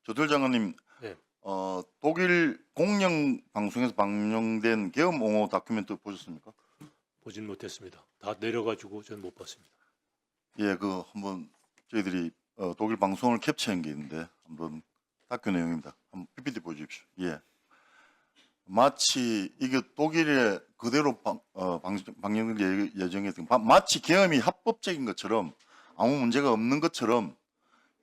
조들 장관님, 네. 독일 공영 방송에서 방영된 계엄 옹호 다큐멘터 보셨습니까? 보진 못했습니다. 다 내려가지고 전 못 봤습니다. 예, 한번 저희들이 독일 방송을 캡처한 게 있는데 한번 다큐 내용입니다. 한번 PPT 보여주십시오. 예, 마치 이게 독일에 그대로 방영될 예정에 마치 계엄이 합법적인 것처럼 아무 문제가 없는 것처럼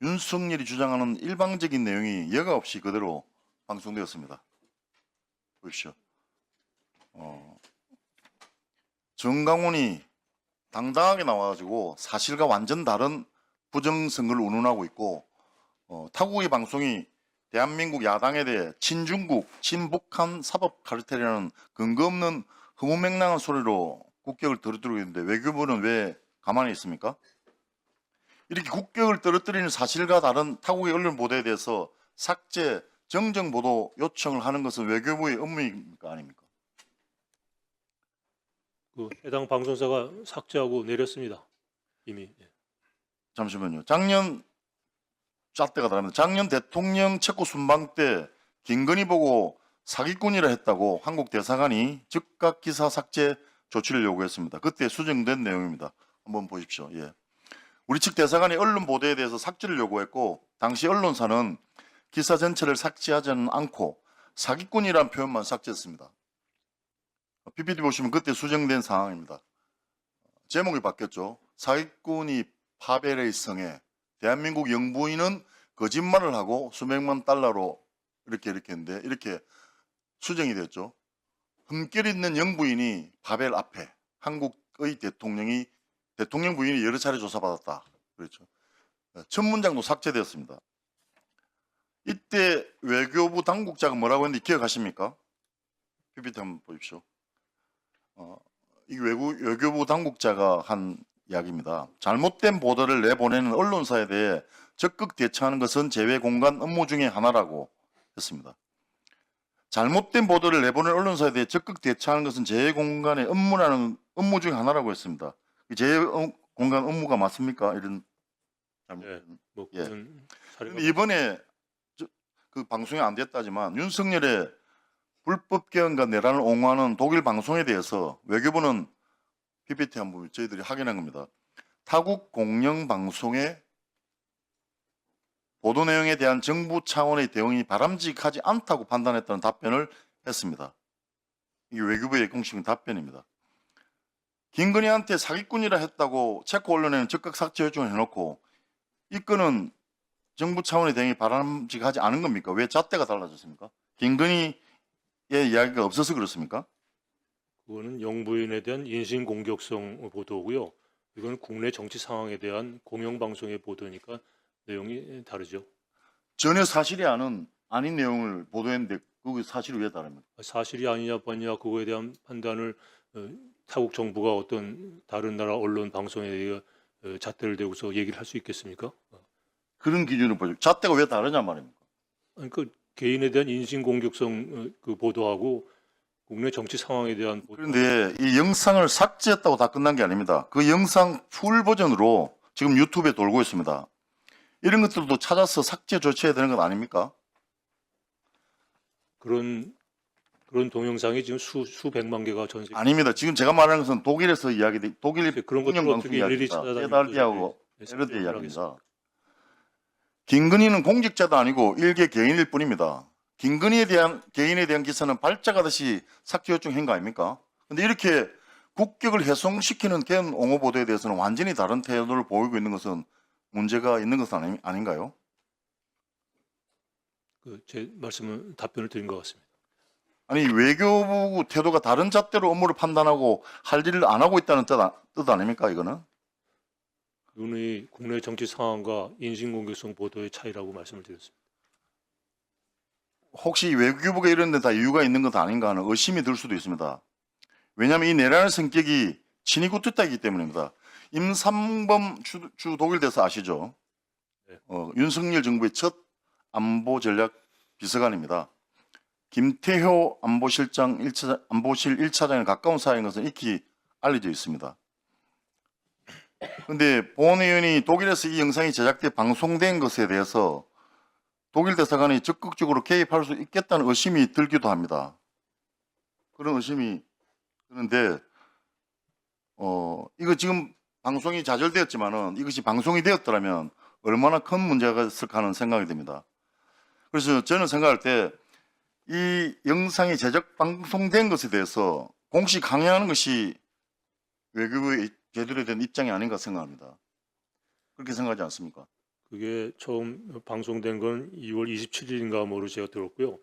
윤석열이 주장하는 일방적인 내용이 여과 없이 그대로 방송되었습니다. 보십시오. 정강훈이 당당하게 나와가지고 사실과 완전 다른 부정선거를 운운하고 있고, 타국의 방송이 대한민국 야당에 대해 친중국, 친북한 사법 카르텔이라는 근거 없는 허무맹랑한 소리로 국격을 떨어뜨리고 있는데 외교부는 왜 가만히 있습니까? 이렇게 국격을 떨어뜨리는 사실과 다른 타국의 언론 보도에 대해서 삭제, 정정 보도 요청을 하는 것은 외교부의 업무입니까, 아닙니까? 그 해당 방송사가 삭제하고 내렸습니다. 이미. 예. 잠시만요. 잣대가 다릅니다. 작년 대통령 체코 순방 때 김건희 보고 사기꾼이라 했다고 한국 대사관이 즉각 기사 삭제 조치를 요구했습니다. 그때 수정된 내용입니다. 한번 보십시오. 예. 우리 측 대사관이 언론 보도에 대해서 삭제를 요구했고 당시 언론사는 기사 전체를 삭제하지는 않고 사기꾼이라는 표현만 삭제했습니다. PPT 보시면 그때 수정된 상황입니다. 제목이 바뀌었죠. 사기꾼이 파벨의 성에 대한민국 영부인은 거짓말을 하고 수백만 달러로 이렇게 했는데 이렇게 수정이 됐죠. 흠결 있는 영부인이 파벨 앞에 한국의 대통령 부인이 여러 차례 조사받았다. 그렇죠. 첫 문장도 삭제되었습니다. 이때 외교부 당국자가 뭐라고 했는지 기억하십니까? PPT 한번 보십시오. 이 외교부 당국자가 한 이야기입니다. 잘못된 보도를 내보내는 언론사에 대해 적극 대처하는 것은 제외공간 업무 중에 하나라고 했습니다. 잘못된 보도를 내보내는 언론사에 대해 적극 대처하는 것은 제외공간의 업무 중에 하나라고 했습니다. 제외공간 업무가 맞습니까? 이런 잘못. 네, 뭐 예. 그런 사례가 그런데 이번에 그 방송이 안 됐다지만 윤석열의 불법 개헌과 내란을 옹호하는 독일 방송에 대해서 외교부는 PPT 한번 저희들이 확인한 겁니다. 타국 공영 방송의 보도 내용에 대한 정부 차원의 대응이 바람직하지 않다고 판단했다는 답변을 했습니다. 이게 외교부의 공식 답변입니다. 김건희한테 사기꾼이라 했다고 체코 언론에는 즉각 삭제 요청을 해놓고 이 건은 정부 차원의 대응이 바람직하지 않은 겁니까? 왜 잣대가 달라졌습니까? 김건희의 이야기가 없어서 그렇습니까? 그거는 영부인에 대한 인신 공격성 보도고요. 이건 국내 정치 상황에 대한 공영방송의 보도니까 내용이 다르죠. 전혀 사실이 아닌 내용을 보도했는데 그게 사실이 왜 다릅니까? 사실이 아니냐 아니냐 그거에 대한 판단을 타국 정부가 어떤 다른 나라 언론 방송에 대해 잣대를 대고서 얘기를 할 수 있겠습니까? 그런 기준을 보죠. 잣대가 왜 다르냐 말입니까? 아니, 그 개인에 대한 인신 공격성 그 보도하고 국내 정치 상황에 대한 보도. 그런데 이 영상을 삭제했다고 다 끝난 게 아닙니다. 그 영상 풀 버전으로 지금 유튜브에 돌고 있습니다. 이런 것들도 찾아서 삭제 조치해야 되는 건 아닙니까? 그런 동영상이 지금 수백만 개가 전 세계. 아닙니다. 지금 제가 말하는 것은 독일에서 독일 그런 것들 공영 어떻게 방송 일일이 이야기입니다. 찾아다니고 페달디하고 네, 에르드 삭제를 이야기입니다. 김건희는 공직자도 아니고 일개 개인일 뿐입니다. 김건희에 대한 개인에 대한 기사는 발작하듯이 삭제 요청한 거 아닙니까? 근데 이렇게 국격을 훼손시키는 개헌 옹호 보도에 대해서는 완전히 다른 태도를 보이고 있는 것은 문제가 있는 것은 아닌가요? 제 말씀은 답변을 드린 것 같습니다. 아니 외교부 태도가 다른 잣대로 업무를 판단하고 할 일을 안 하고 있다는 뜻 아닙니까 이거는? 이거는 국내 정치 상황과 인신공격성 보도의 차이라고 말씀을 드렸습니다. 혹시 외교부가 이런 데 다 이유가 있는 것 아닌가 하는 의심이 들 수도 있습니다. 왜냐하면 이 내란의 성격이 친위 구태타이기 때문입니다. 임삼범 주 독일 대사 아시죠? 네. 윤석열 정부의 첫 안보 전략 비서관입니다. 김태효 안보실 1차장에 가까운 사이인 것은 익히 알려져 있습니다. 그런데 본 의원이 독일에서 이 영상이 제작돼 방송된 것에 대해서 독일 대사관이 적극적으로 개입할 수 있겠다는 의심이 들기도 합니다. 그런 의심이 드는데 이거 지금 방송이 좌절되었지만은 이것이 방송이 되었더라면 얼마나 큰 문제가 있을까 하는 생각이 듭니다. 그래서 저는 생각할 때 이 영상이 제작 방송된 것에 대해서 공식 항의하는 것이 외교부의 제대로 된 입장이 아닌가 생각합니다. 그렇게 생각하지 않습니까? 그게 처음 방송된 건 2월 27일인가 뭐로 제가 들었고요.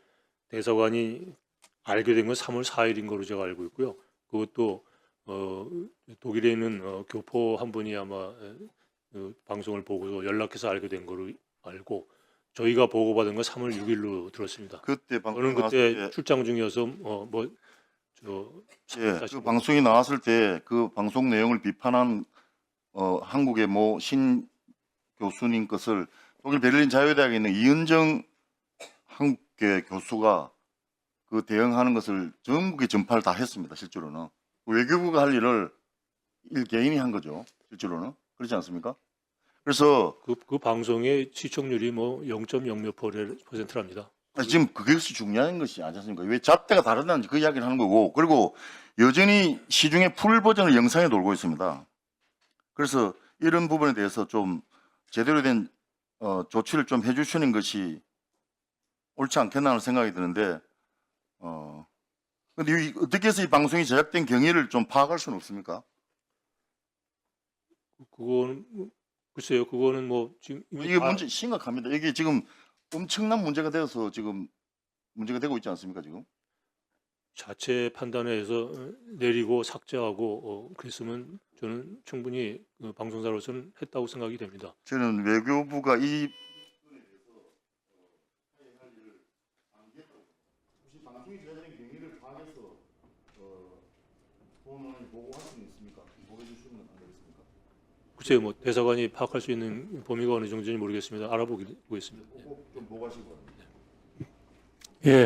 대사관이 알게 된 건 3월 4일인 거로 제가 알고 있고요. 그것도 독일에 있는 교포 한 분이 아마 방송을 보고 연락해서 알게 된 거로 알고, 저희가 보고받은 건 3월 6일로 들었습니다. 그때 방송 저는 나왔을 그때 때, 출장 중이어서 예, 그 방송이 나왔을 때 그 방송 내용을 비판한 한국의 모 신 교수님 것을 독일 베를린 자유대학에 있는 이은정 한국계 교수가 그 대응하는 것을 전국에 전파를 다 했습니다. 실제로는 외교부가 할 일을 개인이 한 거죠. 실제로는 그렇지 않습니까? 그래서 그 방송의 시청률이 뭐 0.0몇 %랍니다. 지금 그것이 중요한 것이 아니지 않습니까? 왜 잣대가 다르다는지 그 이야기를 하는 거고, 그리고 여전히 시중에 풀 버전을 영상에 돌고 있습니다. 그래서 이런 부분에 대해서 좀 제대로 된 조치를 좀 해주시는 것이 옳지 않겠나 하는 생각이 드는데, 근데 어떻게 해서 이 방송이 제작된 경위를 좀 파악할 수는 없습니까? 그거는 글쎄요. 그거는 뭐 지금 이게 문제 심각합니다. 이게 지금 엄청난 문제가 되어서 지금 문제가 되고 있지 않습니까? 지금 자체 판단해서 내리고 삭제하고 그랬으면 저는 충분히 방송사로서는 했다고 생각이 됩니다. 저는 외교부가 이 방송이 제작된 경위를 파악해서 본원을 보고할 수는 있습니까? 보고해 주시면 안 되겠습니까? 글쎄요. 뭐 대사관이 파악할 수 있는 범위가 어느 정도인지 모르겠습니다. 알아보겠습니다. 예. 꼭 좀 보고하시기 바랍니다.